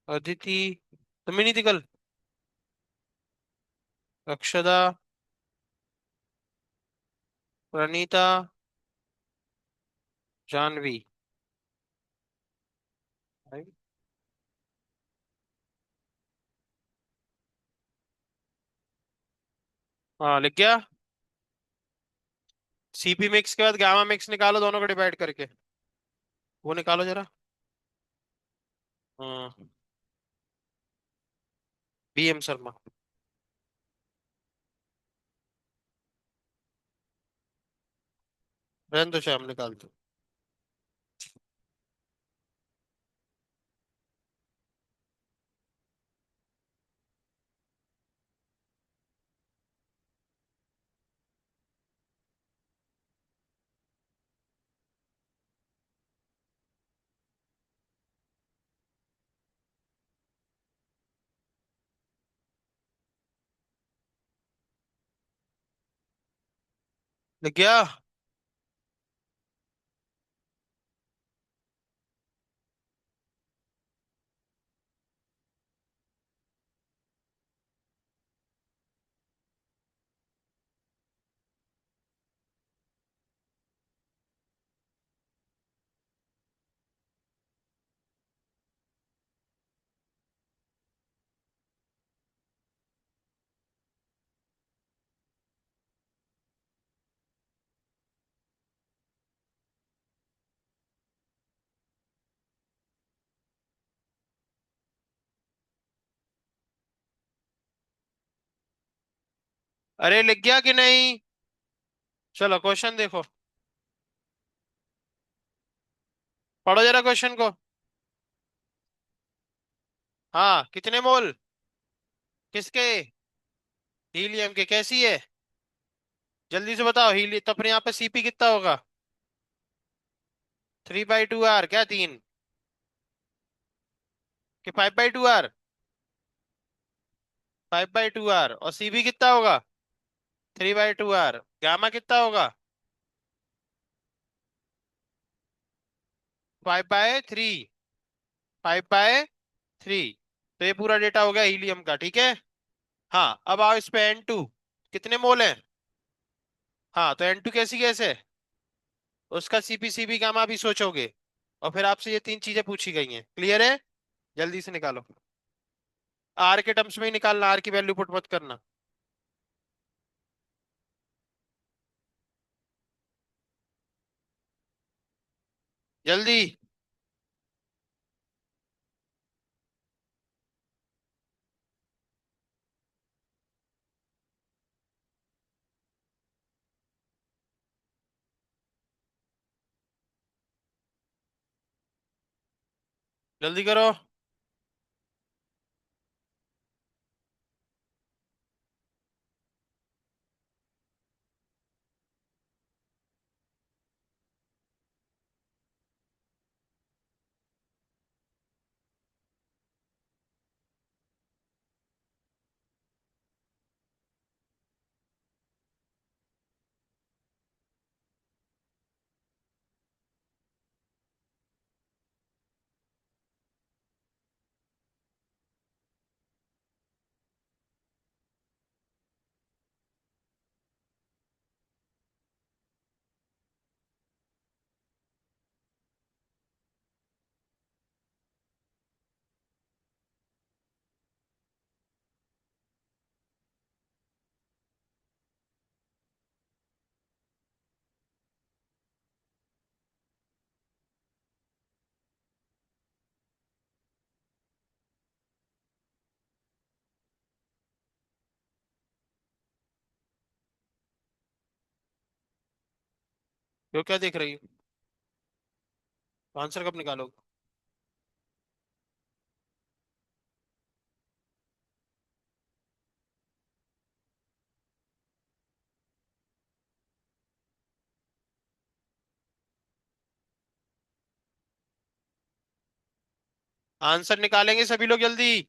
अदिति, तुम ही नहीं थी कल? अक्षदा, प्रणीता, जानवी। हाँ, लिख गया। सीपी मिक्स के बाद गामा मिक्स निकालो, दोनों को डिवाइड करके। वो निकालो जरा। हाँ, बीएम शर्मा। रहने दो, श्याम निकाल दो। लिख गया? अरे, लिख गया कि नहीं? चलो क्वेश्चन देखो। पढ़ो जरा क्वेश्चन को। हाँ, कितने मोल? किसके? हीलियम के। कैसी है? जल्दी से बताओ। हीली तो अपने यहाँ पे सीपी कितना होगा? 3/2 आर, क्या तीन? कि 5/2 आर? 5/2 आर। और सीबी कितना होगा? 3/2 आर। गामा कितना होगा? 5/3। 5/3। तो ये पूरा डेटा हो गया हीलियम का, ठीक है। हाँ, अब आओ इस पे N2। कितने मोल है? हाँ, तो N2 कैसी गैस है? उसका सीपी गामा भी सोचोगे। और फिर आपसे ये तीन चीजें पूछी गई हैं, क्लियर है? जल्दी से निकालो। आर के टर्म्स में ही निकालना, आर की वैल्यू पुट मत करना। जल्दी। जल्दी करो। क्यों, क्या देख रही हो? आंसर कब निकालोगे? आंसर निकालेंगे सभी लोग, जल्दी।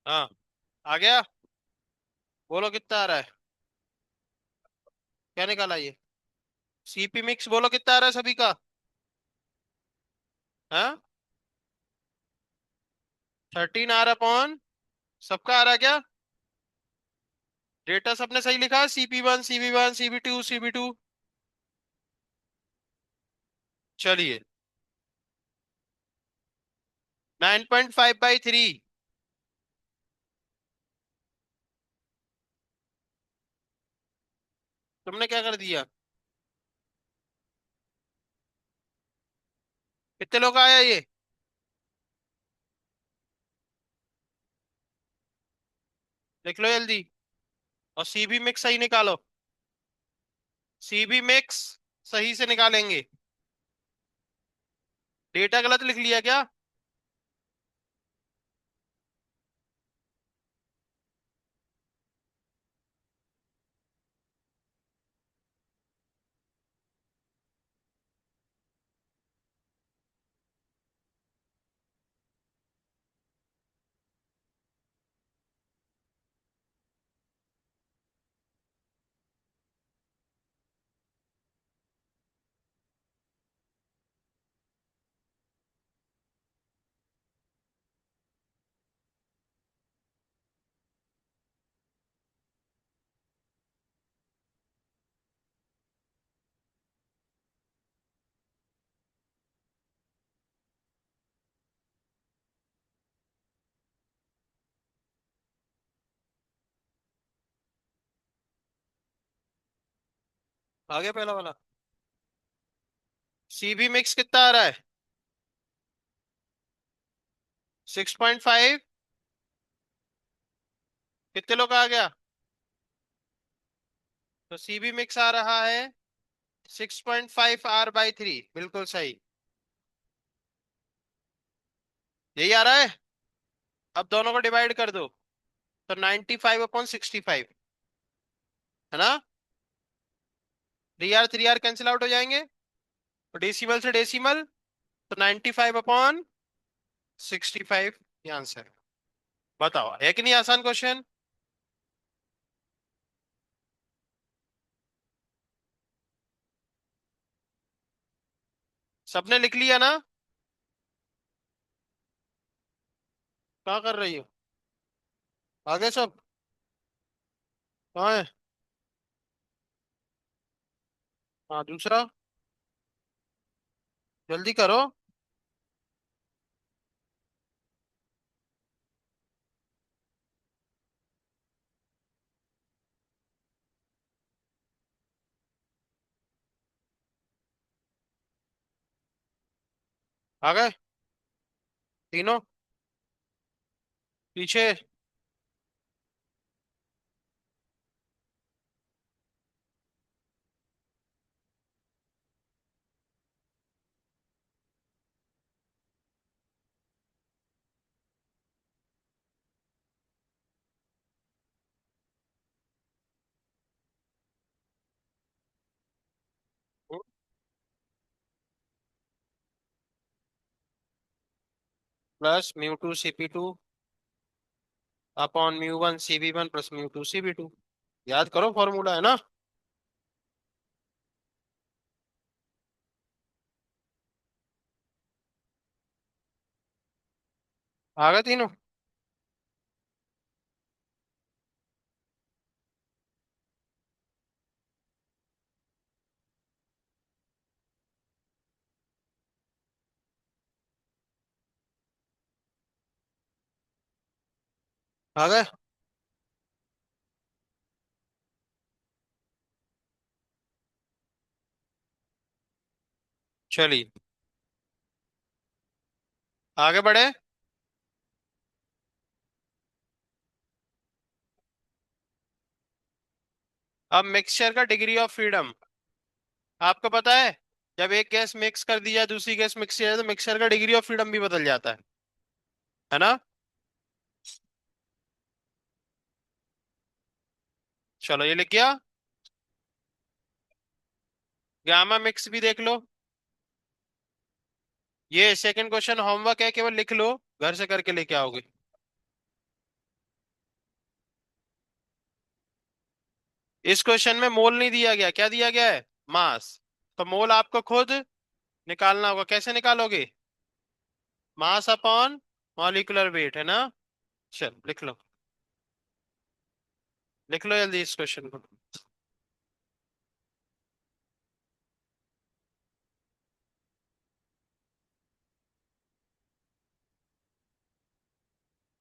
हाँ, आ गया। बोलो कितना आ रहा है। क्या निकाला ये? सीपी मिक्स बोलो कितना आ रहा है सभी का। हाँ, 13 R/, सबका आ रहा है क्या? डेटा सबने सही लिखा है, CP1 CP1 CP2 CP2। चलिए, 9.5/3। तुमने क्या कर दिया? कितने लोग आया ये? लिख लो जल्दी। और सीबी मिक्स सही निकालो। सीबी मिक्स सही से निकालेंगे। डेटा गलत लिख लिया क्या? आ गया पहला वाला। सीबी मिक्स कितना आ रहा है? 6.5। कितने लोग आ गया? तो सीबी मिक्स आ रहा है 6.5 R/3, बिल्कुल सही। यही आ रहा है। अब दोनों को डिवाइड कर दो। तो 95/65, है ना? 3R 3R कैंसिल आउट हो जाएंगे। और डेसिमल से डेसिमल, तो 95/65 ये आंसर। बताओ, है कि नहीं आसान क्वेश्चन? सबने लिख लिया ना? क्या कर रही हो? आगे सब कहाँ है? हाँ, दूसरा। जल्दी करो। आ गए तीनों? पीछे। +μ2 CP2 अपॉन μ1 CP1 +μ2 CP2। याद करो, फॉर्मूला है ना। आ गए तीनों? आ गए। चलिए, आगे बढ़े। अब मिक्सचर का डिग्री ऑफ फ्रीडम आपको पता है। जब एक गैस मिक्स कर दी जाए, दूसरी गैस मिक्स किया जाए, तो मिक्सचर का डिग्री ऑफ फ्रीडम भी बदल जाता है ना? चलो, ये लिख गया। गामा मिक्स भी देख लो। ये सेकंड क्वेश्चन होमवर्क है, केवल लिख लो, घर से करके लेके आओगे। इस क्वेश्चन में मोल नहीं दिया गया, क्या दिया गया है? मास। तो मोल आपको खुद निकालना होगा, कैसे निकालोगे? मास अपॉन मॉलिक्यूलर वेट, है ना? चल लिख लो, लिख लो जल्दी इस क्वेश्चन को।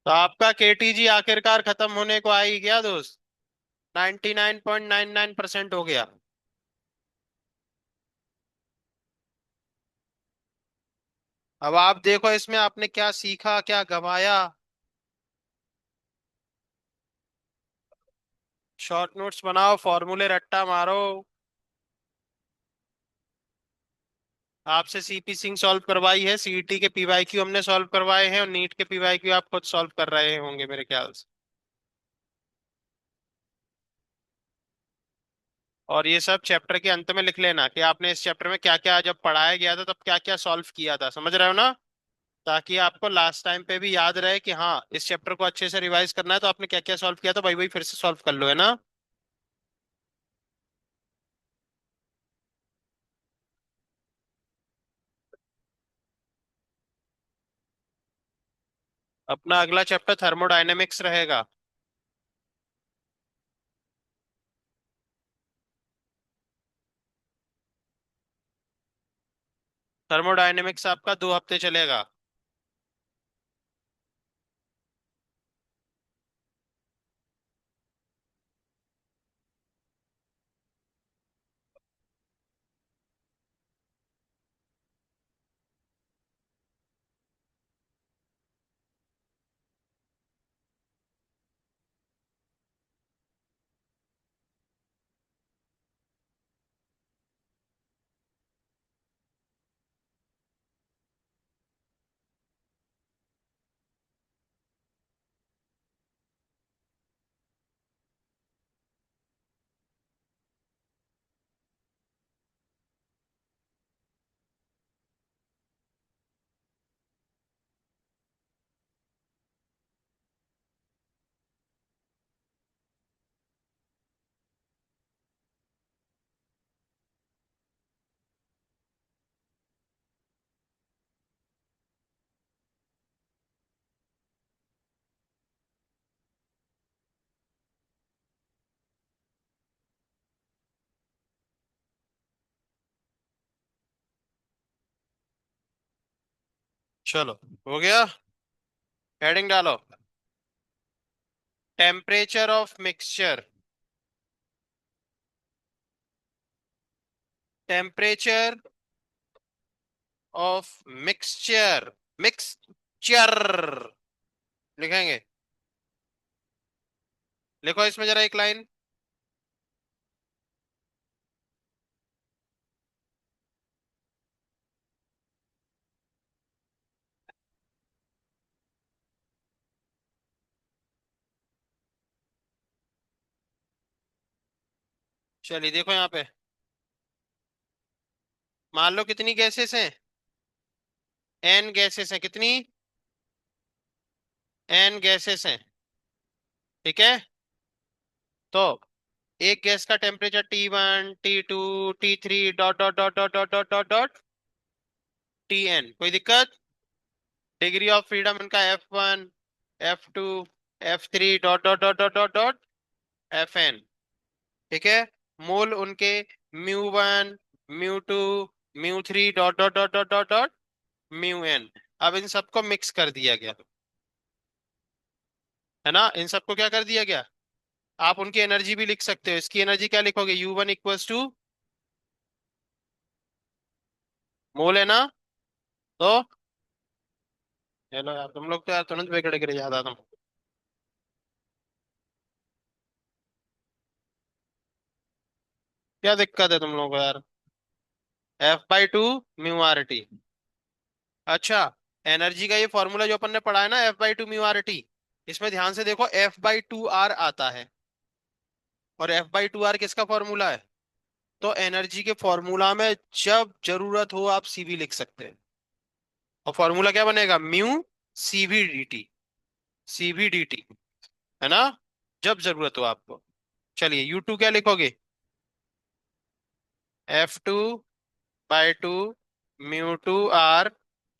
तो आपका केटीजी आखिरकार खत्म होने को आई क्या दोस्त? 99.99% हो गया। अब आप देखो इसमें आपने क्या सीखा, क्या गवाया। शॉर्ट नोट्स बनाओ, फॉर्मूले रट्टा मारो। आपसे सीपी सिंह सॉल्व करवाई है, सीईटी के पीवाईक्यू हमने सॉल्व करवाए हैं, और नीट के पीवाईक्यू आप खुद सॉल्व कर रहे होंगे मेरे ख्याल से। और ये सब चैप्टर के अंत में लिख लेना कि आपने इस चैप्टर में क्या क्या, जब पढ़ाया गया था तब क्या क्या सॉल्व किया था, समझ रहे हो ना? ताकि आपको लास्ट टाइम पे भी याद रहे कि हाँ इस चैप्टर को अच्छे से रिवाइज करना है, तो आपने क्या क्या सॉल्व किया था भाई, वही फिर से सॉल्व कर लो, है ना? अपना अगला चैप्टर थर्मोडायनेमिक्स रहेगा। थर्मोडायनेमिक्स आपका 2 हफ्ते चलेगा। चलो, हो गया। हेडिंग डालो, temperature of mixture. Temperature of mixture, mixture लिखेंगे। लिखो इसमें जरा एक लाइन। चलिए देखो यहाँ पे, मान लो कितनी गैसेस हैं? एन गैसेस हैं, कितनी? एन गैसेस हैं, ठीक है? तो एक गैस का temperature T1, T2, T3 dot dot dot dot dot dot dot dot Tn, कोई दिक्कत? डिग्री ऑफ फ्रीडम इनका F1, F2, F3 dot dot dot dot dot dot Fn, ठीक है? मोल उनके mu 1, mu 2, mu 3 dot dot dot dot dot dot mu n। अब इन सबको मिक्स कर दिया गया, है ना? इन सबको क्या कर दिया गया? आप उनकी एनर्जी भी लिख सकते हो। इसकी एनर्जी क्या लिखोगे? U1 इक्वल्स टू, मोल है ना? तो चलो यार, तुम लोग तो यार तुरंत बिगड़ गिर जाता तुम। क्या दिक्कत है तुम लोगों को यार? F/2 μRT। अच्छा, एनर्जी का ये फॉर्मूला जो अपन ने पढ़ा है ना, F/2 μRT, इसमें ध्यान से देखो F/2R आता है। और F/2R किसका फॉर्मूला है? तो एनर्जी के फॉर्मूला में जब जरूरत हो आप सीवी लिख सकते हैं। और फॉर्मूला क्या बनेगा? Mu CV D T, CV D T, है ना? जब जरूरत हो आपको। चलिए U2 क्या लिखोगे? F2/2 μ2R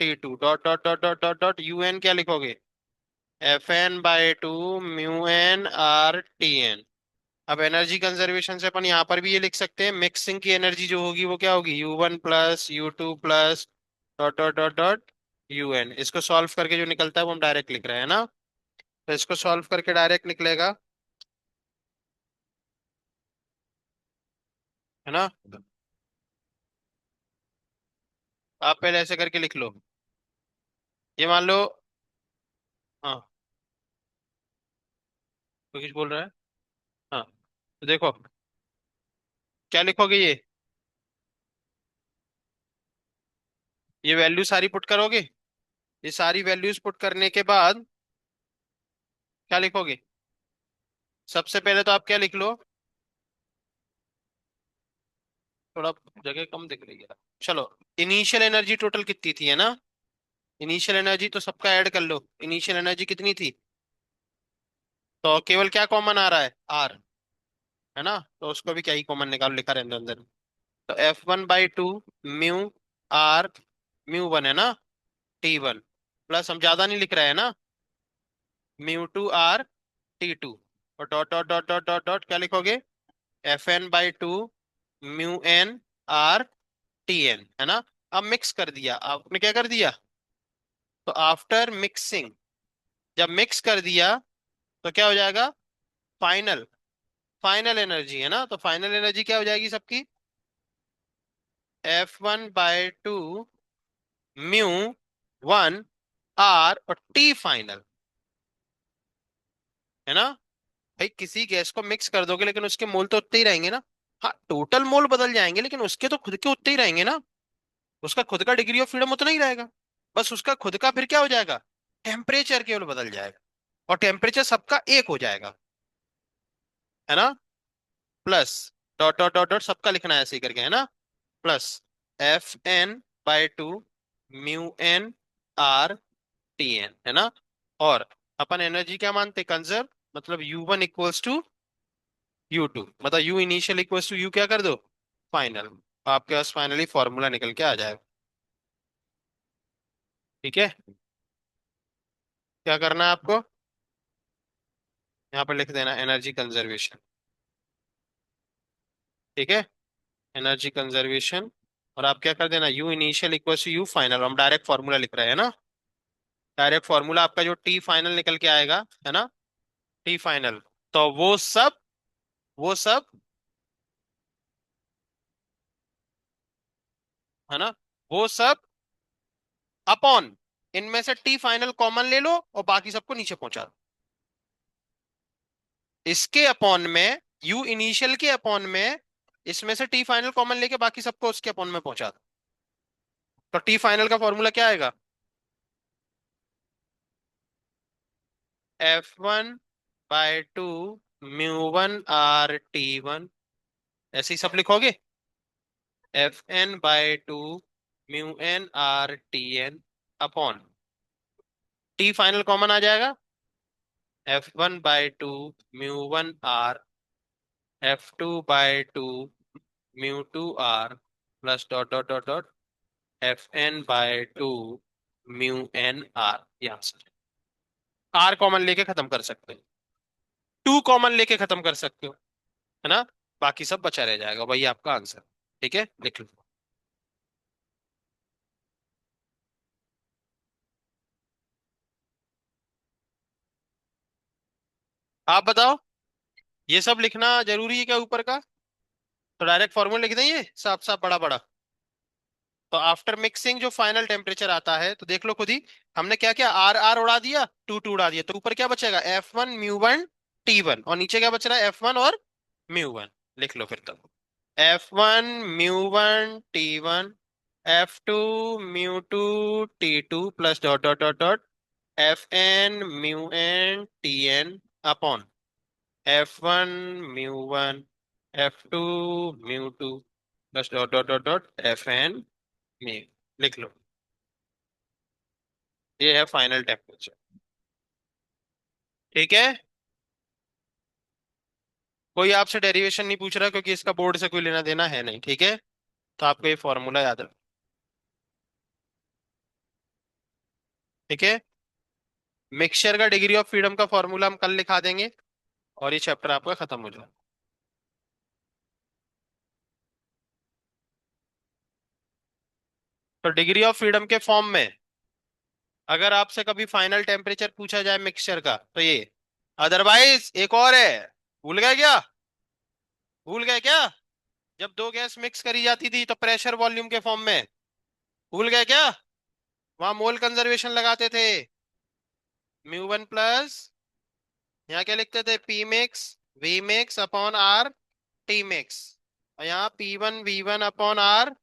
T2 dot dot dot dot dot dot UN क्या लिखोगे? FN/2 μnR/Tn। अब एनर्जी कंजर्वेशन से अपन यहाँ पर भी ये लिख सकते हैं, मिक्सिंग की एनर्जी जो होगी वो क्या होगी? U1 + U2 + dot dot dot dot UN। इसको सॉल्व करके जो निकलता है वो हम डायरेक्ट लिख रहे हैं ना, तो इसको सॉल्व करके डायरेक्ट निकलेगा, है ना। आप पहले ऐसे करके लिख लो। ये मान लो, हाँ, तो कुछ बोल रहा है। हाँ, तो देखो क्या लिखोगे ये वैल्यू सारी पुट करोगे। ये सारी वैल्यूज पुट करने के बाद क्या लिखोगे? सबसे पहले तो आप क्या लिख लो, थोड़ा जगह कम दिख रही है। चलो, इनिशियल एनर्जी टोटल कितनी थी, है ना। इनिशियल एनर्जी तो सबका ऐड कर लो, इनिशियल एनर्जी कितनी थी? तो केवल क्या कॉमन आ रहा है? आर, है ना, तो उसको भी क्या ही कॉमन निकालो, लिखा रहने दो अंदर। तो F1/2 μ R μ1, है ना, T1, प्लस हम ज्यादा नहीं लिख रहे हैं ना, μ2R T2, और dot dot dot dot dot dot क्या लिखोगे? FN/2 μnR/Tn, है ना। अब मिक्स कर दिया आपने, क्या कर दिया? तो आफ्टर मिक्सिंग, जब मिक्स कर दिया तो क्या हो जाएगा? फाइनल, फाइनल एनर्जी, है ना। तो फाइनल एनर्जी क्या हो जाएगी सबकी? F1/2 μ1R और T फाइनल, है ना। भाई किसी गैस को मिक्स कर दोगे लेकिन उसके मोल तो उतने ही रहेंगे ना। हाँ, टोटल मोल बदल जाएंगे लेकिन उसके तो खुद के उतने ही रहेंगे ना। उसका खुद का डिग्री ऑफ फ्रीडम उतना ही रहेगा। बस उसका खुद का फिर क्या हो जाएगा? टेम्परेचर केवल बदल जाएगा, और टेम्परेचर सबका एक हो जाएगा, है ना। Plus dot dot dot dot सबका लिखना है ऐसे ही करके, है ना। प्लस FN/2 μnR/Tn, है ना। और अपन एनर्जी क्या मानते? कंजर्व, मतलब U1 = U2, मतलब U इनिशियल = U क्या कर दो? फाइनल। आपके पास फाइनली फॉर्मूला निकल के आ जाएगा। ठीक है, क्या करना है आपको? यहाँ पर लिख देना एनर्जी कंजर्वेशन। ठीक है, एनर्जी कंजर्वेशन। और आप क्या कर देना? U इनिशियल = U फाइनल, हम डायरेक्ट फॉर्मूला लिख रहे हैं ना। डायरेक्ट फॉर्मूला आपका जो T फाइनल निकल के आएगा, है ना, T फाइनल। तो वो सब, है ना, वो सब अपॉन, इनमें से T फाइनल कॉमन ले लो और बाकी सबको नीचे पहुंचा दो। इसके अपॉन में, U इनिशियल के अपॉन में, इसमें से T फाइनल कॉमन लेके बाकी सबको उसके अपॉन में पहुंचा दो। तो T फाइनल का फॉर्मूला क्या आएगा? F1/2 μ1R/T1, ऐसे ही सब लिखोगे। FN/2 μnR/Tn upon, T final common आ जाएगा, F1/2 μ1R, F2/2 μ2R, plus dot dot dot dot FN/2 μnR। यहाँ से R कॉमन लेके खत्म कर सकते हो, 2 कॉमन लेके खत्म कर सकते हो, है ना। बाकी सब बचा रह जाएगा, वही आपका आंसर। ठीक है, लिख लो। आप बताओ, ये सब लिखना जरूरी है क्या ऊपर का? तो डायरेक्ट फॉर्मूला लिख दें ये साफ साफ बड़ा बड़ा। तो आफ्टर मिक्सिंग जो फाइनल टेम्परेचर आता है, तो देख लो खुद ही, हमने क्या किया? आर आर उड़ा दिया, टू टू उड़ा दिया, तो ऊपर क्या बचेगा? F1 μ1 T1, और नीचे क्या बच रहा है? F1 और μ1। लिख लो फिर तो, F1 μ1 T1, F2 μ2 T2, plus dot dot dot dot FN μn Tn upon F1 μ1 F2 μ2, plus dot dot dot dot FN में। लिख लो, ये है फाइनल टेम्परेचर। ठीक है, कोई आपसे डेरिवेशन नहीं पूछ रहा क्योंकि इसका बोर्ड से कोई लेना देना है नहीं, ठीक है। तो आपको ये फॉर्मूला याद रख, ठीक है। मिक्सचर का डिग्री ऑफ फ्रीडम का फॉर्मूला हम कल लिखा देंगे और ये चैप्टर आपका खत्म हो जाएगा। तो डिग्री ऑफ फ्रीडम के फॉर्म में अगर आपसे कभी फाइनल टेम्परेचर पूछा जाए मिक्सचर का तो ये, अदरवाइज एक और है, भूल गए क्या? भूल गए क्या? जब दो गैस मिक्स करी जाती थी तो प्रेशर वॉल्यूम के फॉर्म में, भूल गए क्या? वहां मोल कंजर्वेशन लगाते थे, म्यू वन प्लस, यहाँ क्या लिखते थे, P mix V mix upon R T mix, और यहाँ P one V one upon R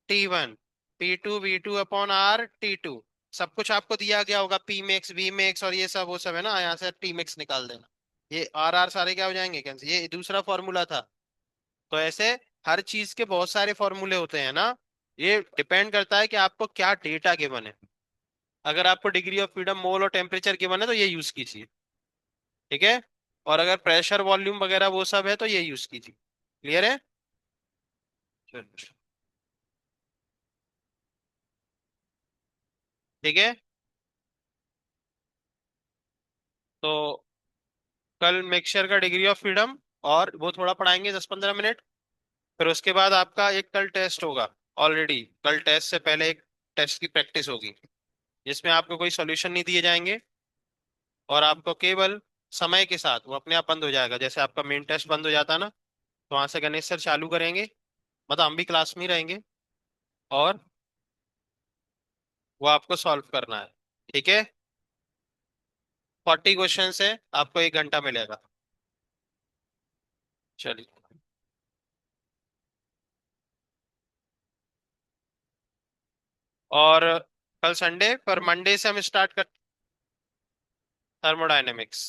T one, P two V two upon R T two. सब कुछ आपको दिया गया होगा, पी मिक्स वी मिक्स और ये सब वो सब है ना, यहाँ से टी मिक्स निकाल देना। ये आर आर सारे क्या हो जाएंगे, कैंसिल। ये दूसरा फॉर्मूला था। तो ऐसे हर चीज के बहुत सारे फॉर्मूले होते हैं ना। ये डिपेंड करता है कि आपको क्या डेटा गिवन है। अगर आपको डिग्री ऑफ फ्रीडम, मोल और टेम्परेचर गिवन है तो ये यूज कीजिए, ठीक है। और अगर प्रेशर वॉल्यूम वगैरह वो सब है तो ये यूज कीजिए। क्लियर है? चलो, ठीक है। तो कल मिक्सचर का डिग्री ऑफ फ्रीडम और वो थोड़ा पढ़ाएंगे 10-15 मिनट। फिर उसके बाद आपका एक कल टेस्ट होगा। ऑलरेडी कल टेस्ट से पहले एक टेस्ट की प्रैक्टिस होगी जिसमें आपको कोई सॉल्यूशन नहीं दिए जाएंगे और आपको केवल समय के साथ वो अपने आप बंद हो जाएगा, जैसे आपका मेन टेस्ट बंद हो जाता है ना। तो वहां से गणेश सर चालू करेंगे, मतलब हम भी क्लास में ही रहेंगे, और वो आपको सॉल्व करना है, ठीक है। 40 क्वेश्चन है, आपको 1 घंटा मिलेगा। चलिए। और कल संडे पर, मंडे से हम स्टार्ट कर थर्मोडायनेमिक्स।